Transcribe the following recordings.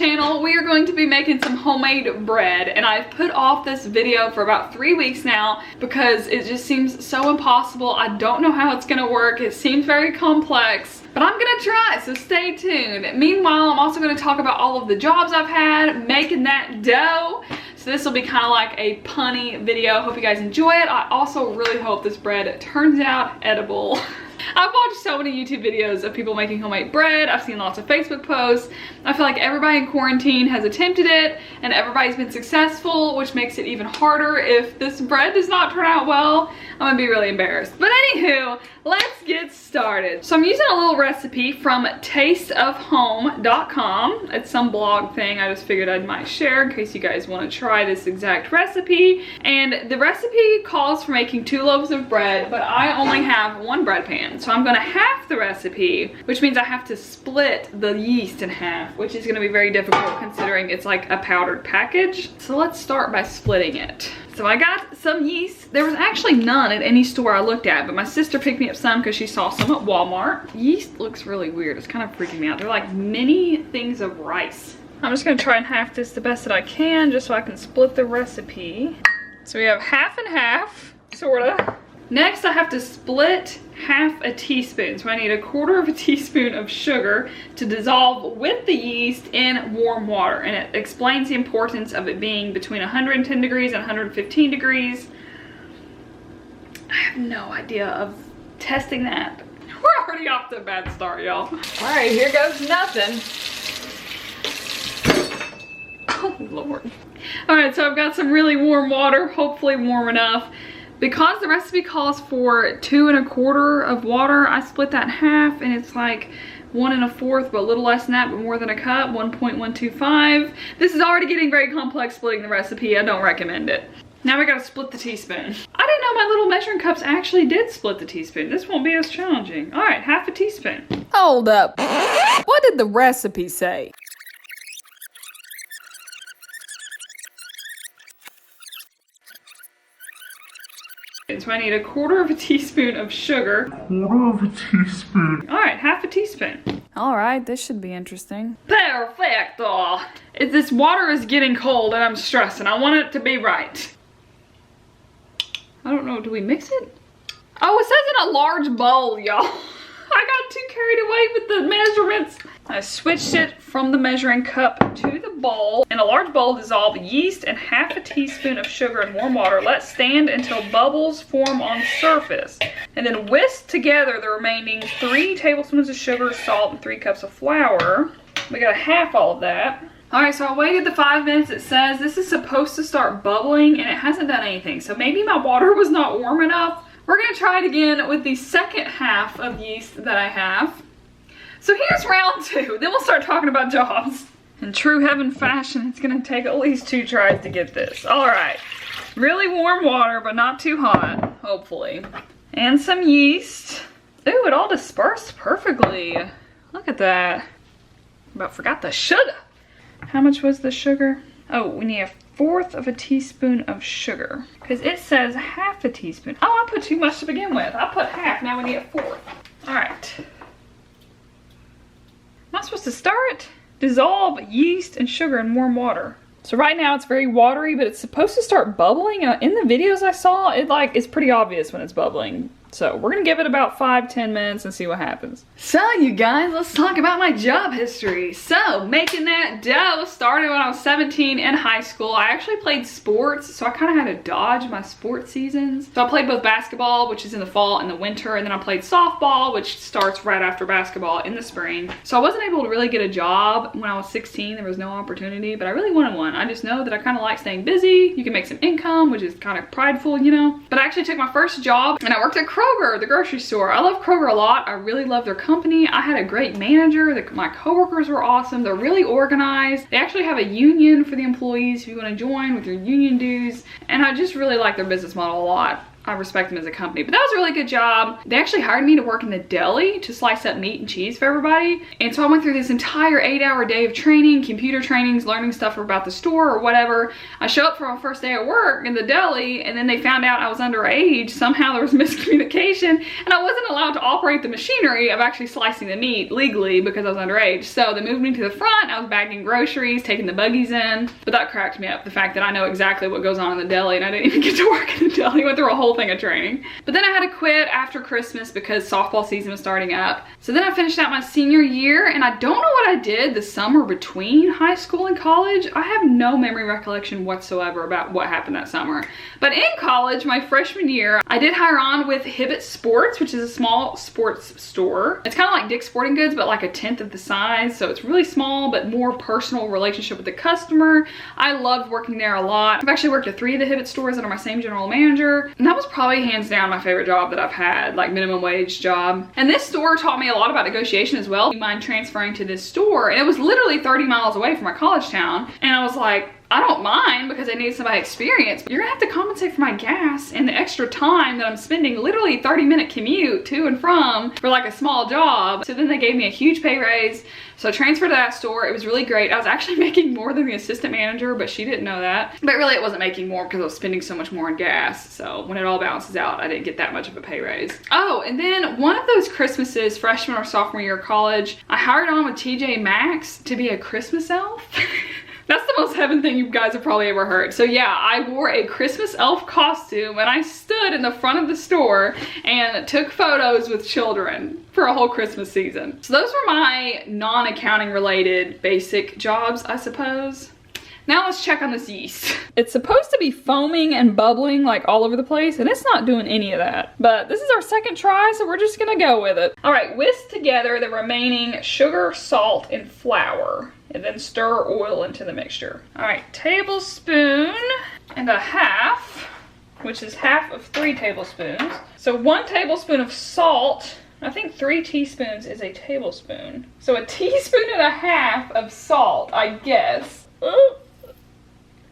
channel, we are going to be making some homemade bread, and I've put off this video for about 3 weeks now because it just seems so impossible. I don't know how it's gonna work. It seems very complex, but I'm gonna try, so stay tuned. Meanwhile, I'm also gonna talk about all of the jobs I've had making that dough. So this will be kind of like a punny video. Hope you guys enjoy it. I also really hope this bread turns out edible. I've watched so many YouTube videos of people making homemade bread. I've seen lots of Facebook posts. I feel like everybody in quarantine has attempted it and everybody's been successful, which makes it even harder. If this bread does not turn out well, I'm gonna be really embarrassed. But anywho, let's get started. So I'm using a little recipe from tasteofhome.com. It's some blog thing I just figured I might share in case you guys want to try this exact recipe. And the recipe calls for making 2 loaves of bread, but I only have 1 bread pan. So I'm gonna half the recipe, which means I have to split the yeast in half, which is gonna be very difficult considering it's like a powdered package. So let's start by splitting it. So I got some yeast. There was actually none at any store I looked at, but my sister picked me up some because she saw some at Walmart. Yeast looks really weird. It's kind of freaking me out. They're like mini things of rice. I'm just gonna try and half this the best that I can just so I can split the recipe. So we have half and half, sorta. Next, I have to split half a teaspoon. So I need 1/4 teaspoon of sugar to dissolve with the yeast in warm water. And it explains the importance of it being between 110 degrees and 115 degrees. I have no idea of testing that. We're already off to a bad start, y'all. All right, here goes nothing. Oh, Lord. All right, so I've got some really warm water, hopefully warm enough. Because the recipe calls for 2 1/4 of water, I split that in half and it's like 1 1/4, but a little less than that, but more than a cup, 1.125. This is already getting very complex splitting the recipe. I don't recommend it. Now we gotta split the teaspoon. I didn't know my little measuring cups actually did split the teaspoon. This won't be as challenging. All right, half a teaspoon. Hold up. What did the recipe say? So I need 1/4 teaspoon of sugar. 1/4 teaspoon. All right, half a teaspoon. All right, this should be interesting. Perfecto. This water is getting cold and I'm stressing. I want it to be right. I don't know, do we mix it? Oh, it says in a large bowl, y'all. I got too carried away with the measurements. I switched it from the measuring cup to the bowl. In a large bowl, dissolve yeast and half a teaspoon of sugar in warm water. Let stand until bubbles form on surface. And then whisk together the remaining 3 tablespoons of sugar, salt, and 3 cups of flour. We gotta half all of that. All right, so I waited the 5 minutes. It says this is supposed to start bubbling and it hasn't done anything. So maybe my water was not warm enough. We're gonna try it again with the second half of yeast that I have. So here's round 2, then we'll start talking about jobs. In true heaven fashion, it's gonna take at least 2 tries to get this. All right, really warm water, but not too hot, hopefully. And some yeast. Ooh, it all dispersed perfectly. Look at that. About forgot the sugar. How much was the sugar? Oh, we need 1/4 teaspoon of sugar. Because it says half a teaspoon. Oh, I put too much to begin with. I put half, now we need 1/4. All right. Am I supposed to stir it? Dissolve yeast and sugar in warm water. So right now it's very watery, but it's supposed to start bubbling. In the videos I saw, it's pretty obvious when it's bubbling. So we're gonna give it about 5-10 minutes and see what happens. So you guys, let's talk about my job history. So making that dough started when I was 17 in high school. I actually played sports, so I kind of had to dodge my sports seasons. So I played both basketball, which is in the fall and the winter, and then I played softball, which starts right after basketball in the spring. So I wasn't able to really get a job when I was 16. There was no opportunity, but I really wanted one. I just know that I kind of like staying busy. You can make some income, which is kind of prideful, you know. But I actually took my first job and I worked at Kroger, the grocery store. I love Kroger a lot. I really love their company. I had a great manager. My coworkers were awesome. They're really organized. They actually have a union for the employees if you want to join with your union dues. And I just really like their business model a lot. I respect them as a company, but that was a really good job. They actually hired me to work in the deli to slice up meat and cheese for everybody. And so I went through this entire 8-hour day of training, computer trainings, learning stuff about the store or whatever. I show up for my first day at work in the deli, and then they found out I was underage. Somehow there was miscommunication, and I wasn't allowed to operate the machinery of actually slicing the meat legally because I was underage. So they moved me to the front. I was bagging groceries, taking the buggies in. But that cracked me up, the fact that I know exactly what goes on in the deli, and I didn't even get to work in the deli. I went through a whole thing of training. But then I had to quit after Christmas because softball season was starting up. So then I finished out my senior year, and I don't know what I did the summer between high school and college. I have no memory recollection whatsoever about what happened that summer. But in college, my freshman year, I did hire on with Hibbett Sports, which is a small sports store. It's kind of like Dick's Sporting Goods, but like 1/10 of the size. So it's really small, but more personal relationship with the customer. I loved working there a lot. I've actually worked at 3 of the Hibbett stores under my same general manager, and that was probably hands down my favorite job that I've had, like minimum wage job. And this store taught me a lot about negotiation as well. Do you mind transferring to this store? And it was literally 30 miles away from my college town. And I was like, I don't mind because I need somebody experienced. You're gonna have to compensate for my gas and the extra time that I'm spending, literally 30-minute commute to and from for like a small job. So then they gave me a huge pay raise. So I transferred to that store. It was really great. I was actually making more than the assistant manager, but she didn't know that. But really it wasn't making more because I was spending so much more on gas. So when it all balances out, I didn't get that much of a pay raise. Oh, and then one of those Christmases, freshman or sophomore year of college, I hired on with TJ Maxx to be a Christmas elf. That's the most heaven thing you guys have probably ever heard. So yeah, I wore a Christmas elf costume and I stood in the front of the store and took photos with children for a whole Christmas season. So those were my non-accounting related basic jobs, I suppose. Now let's check on this yeast. It's supposed to be foaming and bubbling like all over the place, and it's not doing any of that. But this is our second try, so we're just gonna go with it. All right, whisk together the remaining sugar, salt, and flour, and then stir oil into the mixture. All right, tablespoon and a half, which is half of 3 tablespoons. So 1 tablespoon of salt. I think 3 teaspoons is a tablespoon. So a teaspoon and a half of salt, I guess. Ooh.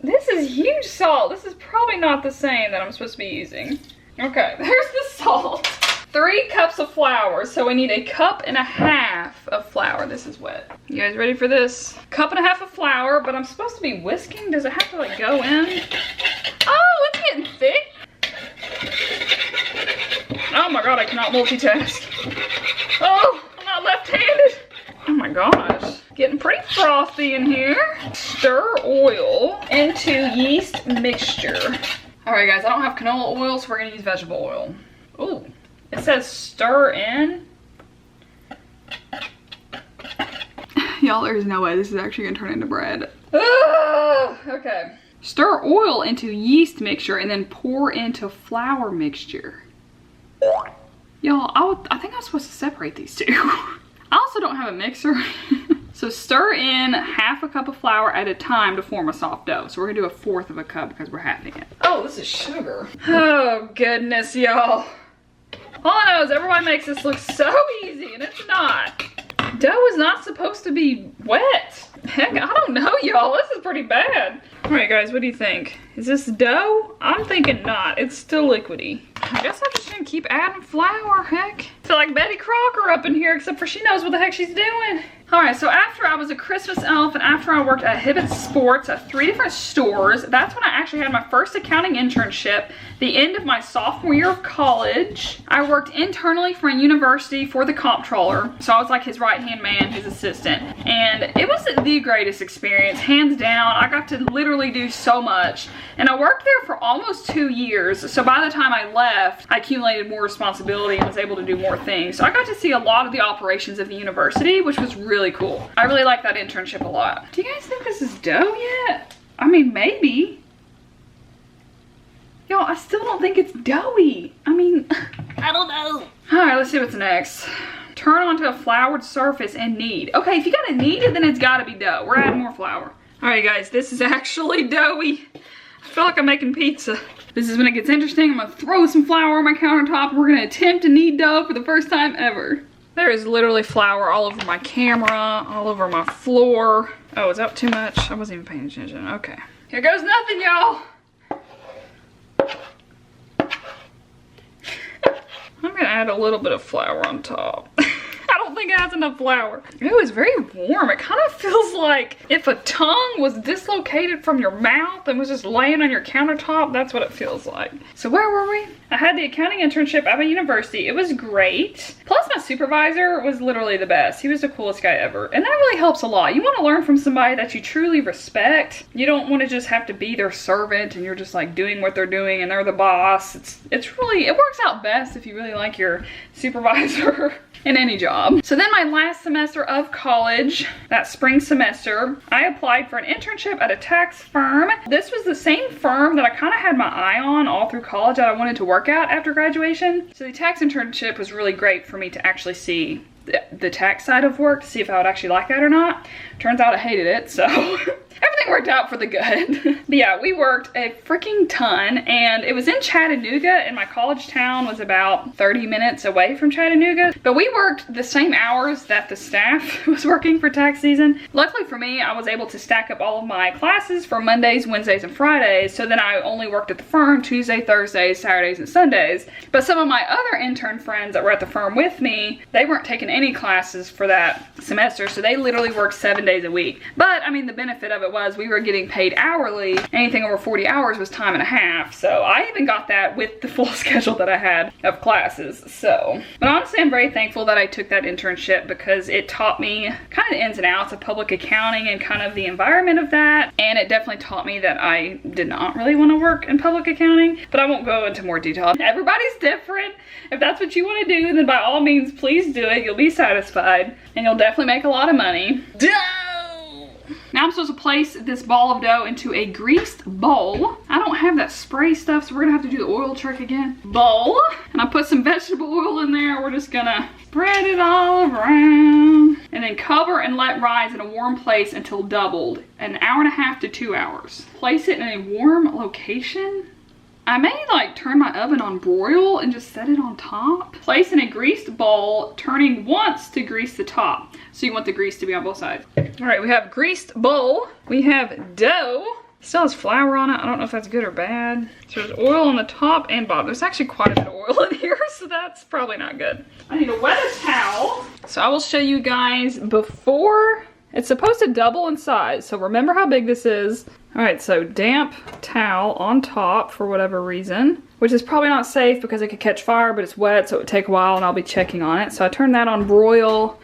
This is huge salt. This is probably not the same that I'm supposed to be using. Okay, there's the salt. 3 cups of flour, so we need 1.5 cups of flour. This is wet. You guys ready for this? 1.5 cups of flour, but I'm supposed to be whisking. Does it have to like go in? Oh, it's getting thick. Oh my god, I cannot multitask. Oh, I'm not left-handed. Oh my gosh. Getting pretty frothy in here. Stir oil into yeast mixture. All right guys, I don't have canola oil, so we're gonna use vegetable oil. Ooh, it says stir in. Y'all, there's no way this is actually gonna turn into bread. Okay. Stir oil into yeast mixture and then pour into flour mixture. Y'all, I think I'm supposed to separate these two. I also don't have a mixer. So stir in 1/2 cup of flour at a time to form a soft dough. So we're gonna do 1/4 cup because we're halving it. Oh, this is sugar. Oh goodness, y'all. All I know is everyone makes this look so easy and it's not. Dough is not supposed to be wet. Heck, I don't know, y'all. This is pretty bad. All right, guys, what do you think? Is this dough? I'm thinking not. It's still liquidy. I guess I'm just gonna keep adding flour, heck. I feel like Betty Crocker up in here, except for she knows what the heck she's doing. All right, so after I was a Christmas elf and after I worked at Hibbett Sports at 3 different stores, that's when I actually had my first accounting internship, the end of my sophomore year of college. I worked internally for a university for the comptroller, so I was like his right-hand man, his assistant. And it was the greatest experience, hands down. I got to literally do so much. And I worked there for almost 2 years, so by the time I left, I accumulated more responsibility and was able to do more things. So I got to see a lot of the operations of the university, which was really cool. I really like that internship a lot. Do you guys think this is dough yet? I mean, maybe. Y'all, I still don't think it's doughy. I mean, I don't know. All right, let's see what's next. Turn onto a floured surface and knead. Okay, if you gotta knead it, then it's gotta be dough. We're adding more flour. All right, guys, this is actually doughy. I feel like I'm making pizza. This is when it gets interesting. I'm gonna throw some flour on my countertop. We're gonna attempt to knead dough for the first time ever. There is literally flour all over my camera, all over my floor. Oh, is that too much? I wasn't even paying attention. Okay. Here goes nothing, y'all. I'm gonna add a little bit of flour on top. I don't think it has enough flour. Ooh, it's very warm. It kind of feels like if a tongue was dislocated from your mouth and was just laying on your countertop, that's what it feels like. So where were we? I had the accounting internship at my university. It was great. Plus my supervisor was literally the best. He was the coolest guy ever. And that really helps a lot. You want to learn from somebody that you truly respect. You don't want to just have to be their servant and you're just like doing what they're doing and they're the boss. It's really, it works out best if you really like your supervisor in any job. So then my last semester of college, that spring semester, I applied for an internship at a tax firm. This was the same firm that I kind of had my eye on all through college that I wanted to work at after graduation. So the tax internship was really great for me to actually see the tax side of work, to see if I would actually like that or not. Turns out I hated it, so everything worked out for the good. But yeah, we worked a freaking ton, and it was in Chattanooga, and my college town was about 30 minutes away from Chattanooga. But we worked the same hours that the staff was working for tax season. Luckily for me, I was able to stack up all of my classes for Mondays, Wednesdays, and Fridays, so then I only worked at the firm Tuesday, Thursdays, Saturdays, and Sundays. But some of my other intern friends that were at the firm with me, they weren't taking any classes for that semester, so they literally worked 7 days a week. But I mean, the benefit of it was we were getting paid hourly. Anything over 40 hours was time and a half, so I even got that with the full schedule that I had of classes. So, but honestly, I'm very thankful that I took that internship because it taught me kind of the ins and outs of public accounting and kind of the environment of that, and it definitely taught me that I did not really want to work in public accounting, but I won't go into more detail. Everybody's different. If that's what you want to do, then by all means, please do it. You'll be satisfied, and you'll definitely make a lot of money. Now I'm supposed to place this ball of dough into a greased bowl. I don't have that spray stuff, so we're gonna have to do the oil trick again. Bowl, and I put some vegetable oil in there. We're just gonna spread it all around. And then cover and let rise in a warm place until doubled, an hour and a half to 2 hours. Place it in a warm location. I may like turn my oven on broil and just set it on top. Place in a greased bowl, turning once to grease the top. So you want the grease to be on both sides. All right, we have greased bowl. We have dough. Still has flour on it. I don't know if that's good or bad. So there's oil on the top and bottom. There's actually quite a bit of oil in here, so that's probably not good. I need a wet towel. So I will show you guys before. It's supposed to double in size, so remember how big this is. All right, so damp towel on top for whatever reason, which is probably not safe because it could catch fire, but it's wet, so it would take a while and I'll be checking on it. So I turned that on broil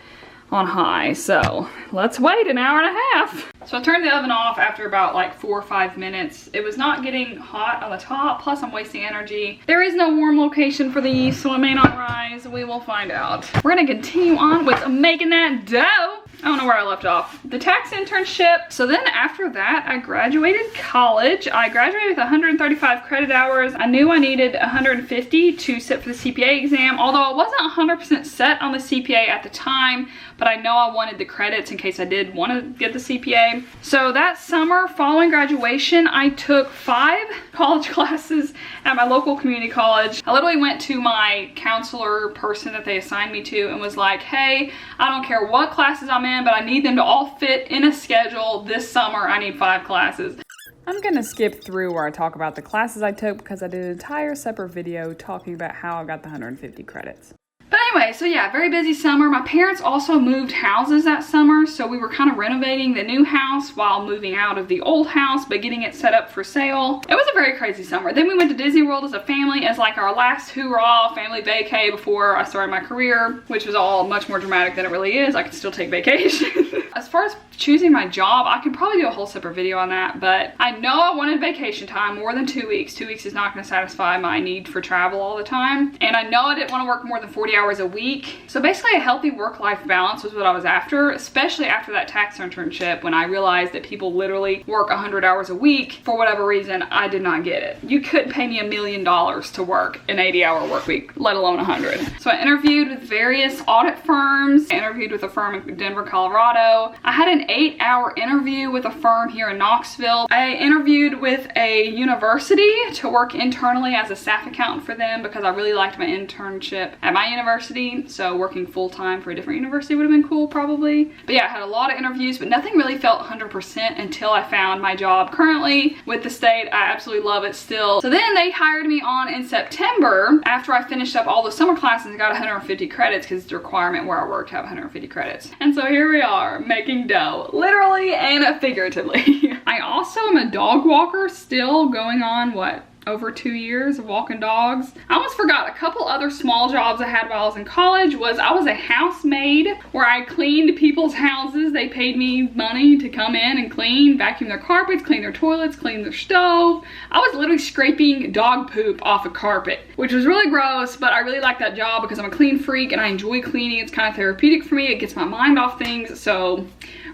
on high, so let's wait an hour and a half. So I turned the oven off after about like 4 or 5 minutes. It was not getting hot on the top, plus I'm wasting energy. There is no warm location for these, so it may not rise. We will find out. We're gonna continue on with making that dough. I don't know where I left off. The tax internship. So then after that, I graduated college. I graduated with 135 credit hours. I knew I needed 150 to sit for the CPA exam, although I wasn't 100% set on the CPA at the time, but I know I wanted the credits in case I did want to get the CPA. So that summer following graduation, I took 5 college classes at my local community college. I literally went to my counselor person that they assigned me to and was like, hey, I don't care what classes I'm in, but I need them to all fit in a schedule. This summer, I need 5 classes. I'm gonna skip through where I talk about the classes I took because I did an entire separate video talking about how I got the 150 credits. But anyway, so yeah, very busy summer. My parents also moved houses that summer, so we were kind of renovating the new house while moving out of the old house, but getting it set up for sale. It was a very crazy summer. Then we went to Disney World as a family as like our last hoorah family vacay before I started my career, which was all much more dramatic than it really is. I can still take vacation. As far as choosing my job, I could probably do a whole separate video on that, but I know I wanted vacation time more than 2 weeks. 2 weeks is not going to satisfy my need for travel all the time, and I know I didn't want to work more than 40 hours a week. So basically a healthy work-life balance was what I was after, especially after that tax internship when I realized that people literally work 100 hours a week. For whatever reason, I did not get it. You couldn't pay me $1 million to work an 80-hour work week, let alone 100. So I interviewed with various audit firms. I interviewed with a firm in Denver, Colorado. I had an an 8-hour interview with a firm here in Knoxville. I interviewed with a university to work internally as a staff accountant for them because I really liked my internship at my university. So working full-time for a different university would have been cool probably. But yeah, I had a lot of interviews, but nothing really felt 100% until I found my job currently with the state. I absolutely love it still. So then they hired me on in September after I finished up all the summer classes and got 150 credits because it's a requirement where I work to have 150 credits. And so here we are making dough, literally and figuratively. I also am a dog walker, still going on what? Over 2 years of walking dogs. I almost forgot, a couple other small jobs I had while I was in college was I was a housemaid where I cleaned people's houses. They paid me money to come in and clean, vacuum their carpets, clean their toilets, clean their stove. I was literally scraping dog poop off a carpet, which was really gross, but I really like that job because I'm a clean freak and I enjoy cleaning. It's kind of therapeutic for me. It gets my mind off things. So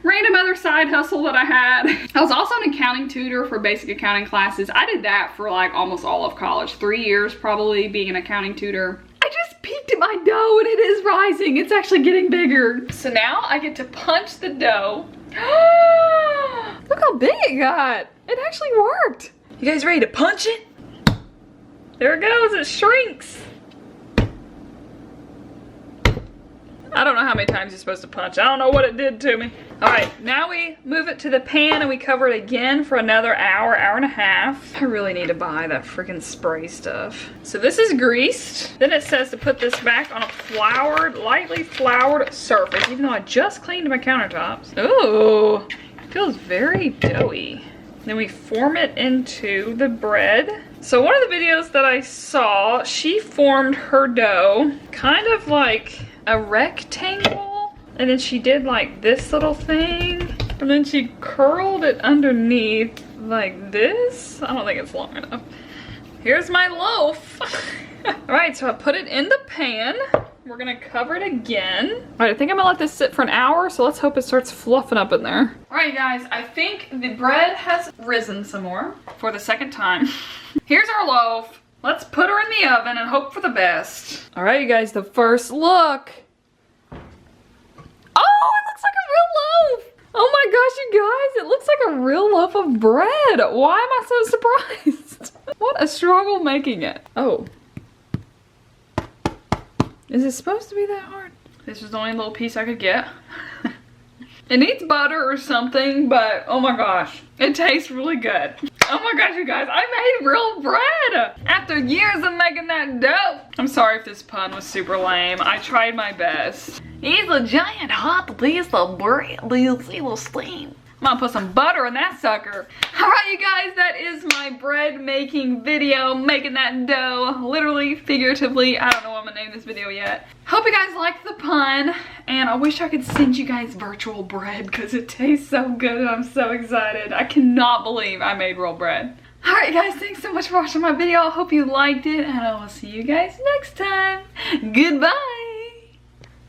random other side hustle that I had. I was also an accounting tutor for basic accounting classes. I did that for like almost all of college, 3 years probably being an accounting tutor. I just peeked at my dough and it is rising. It's actually getting bigger. So now I get to punch the dough. Look how big it got. It actually worked. You guys ready to punch it? There it goes, it shrinks. I don't know how many times you're supposed to punch. I don't know what it did to me. All right, now we move it to the pan and we cover it again for another hour, hour and a half. I really need to buy that freaking spray stuff. So this is greased. Then it says to put this back on a floured, lightly floured surface, even though I just cleaned my countertops. Ooh, it feels very doughy. Then we form it into the bread. So one of the videos that I saw, she formed her dough kind of like a rectangle, and then she did like this little thing, and then she curled it underneath like this. I don't think it's long enough. Here's my loaf. All right, so I put it in the pan. We're gonna cover it again. All right, I think I'm gonna let this sit for an hour, so let's hope it starts fluffing up in there. All right, guys, I think the bread has risen some more for the second time. Here's our loaf. Let's put her in the oven and hope for the best. All right, you guys, the first look. Oh, it looks like a real loaf. Oh my gosh, you guys, it looks like a real loaf of bread. Why am I so surprised? What a struggle making it. Oh. Is it supposed to be that hard? This was the only little piece I could get. It needs butter or something, but oh my gosh, it tastes really good. Oh my gosh, you guys, I made real bread after years of making that dough. I'm sorry if this pun was super lame. I tried my best. It's a giant hot piece of bread. You will steam. I'm gonna put some butter in that sucker. All right, you guys, that is my bread making video, making that dough, literally, figuratively. I don't know what I'm gonna name this video yet. Hope you guys liked the pun, and I wish I could send you guys virtual bread because it tastes so good and I'm so excited. I cannot believe I made real bread. All right, guys, thanks so much for watching my video. I hope you liked it, and I will see you guys next time. Goodbye.